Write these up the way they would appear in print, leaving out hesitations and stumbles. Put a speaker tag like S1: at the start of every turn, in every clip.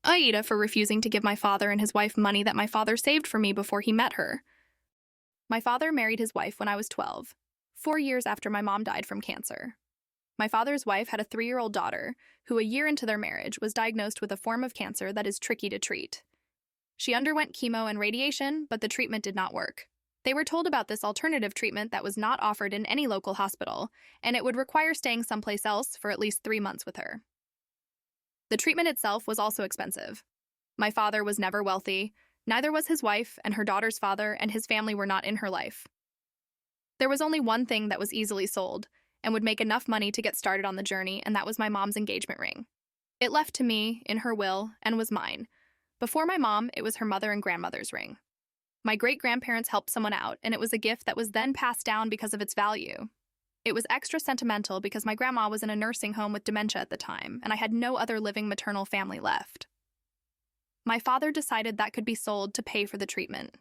S1: AITA for refusing to give my father and his wife money that my father saved for me before he met her. My father married his wife when I was 12, 4 years after my mom died from cancer. My father's wife had a 3-year-old daughter who, a year into their marriage, was diagnosed with a form of cancer that is tricky to treat. She underwent chemo and radiation, but the treatment did not work. They were told about this alternative treatment that was not offered in any local hospital, and it would require staying someplace else for at least 3 months with her. The treatment itself was also expensive. My father was never wealthy, neither was his wife, and her daughter's father and his family were not in her life. There was only one thing that was easily sold and would make enough money to get started on the journey, and that was my mom's engagement ring. It left to me, in her will, and was mine. Before my mom, it was her mother and grandmother's ring. My great-grandparents helped someone out, and it was a gift that was then passed down because of its value. It was extra sentimental because my grandma was in a nursing home with dementia at the time, and I had no other living maternal family left. My father decided that could be sold to pay for the treatment.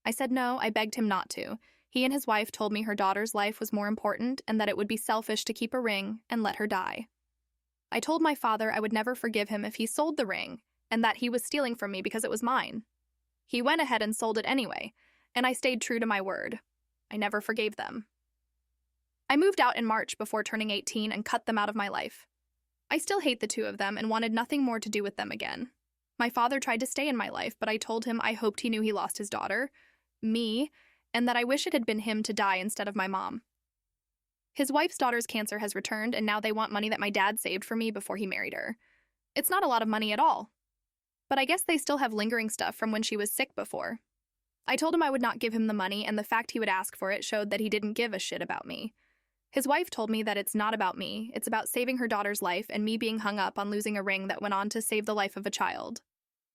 S1: I said no, I begged him not to. He and his wife told me her daughter's life was more important and that it would be selfish to keep a ring and let her die. I told my father I would never forgive him if he sold the ring and that he was stealing from me because it was mine. He went ahead and sold it anyway, and I stayed true to my word. I never forgave them. I moved out in March before turning 18 and cut them out of my life. I still hate the two of them and wanted nothing more to do with them again. My father tried to stay in my life, but I told him I hoped he knew he lost his daughter, me, and that I wish it had been him to die instead of my mom. His wife's daughter's cancer has returned, and now they want money that my dad saved for me before he married her. It's not a lot of money at all. But I guess they still have lingering stuff from when she was sick before. I told him I would not give him the money, and the fact he would ask for it showed that he didn't give a shit about me. His wife told me that it's not about me, it's about saving her daughter's life and me being hung up on losing a ring that went on to save the life of a child.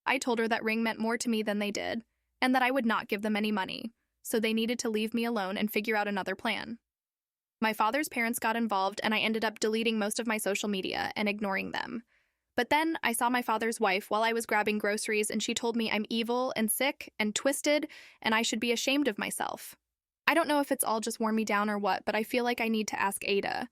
S1: I told her that ring meant more to me than they did, and that I would not give them any money, so they needed to leave me alone and figure out another plan. My father's parents got involved, and I ended up deleting most of my social media and ignoring them. But then I saw my father's wife while I was grabbing groceries, and she told me I'm evil and sick and twisted, and I should be ashamed of myself. I don't know if it's all just worn me down or what, but I feel like I need to ask AITA.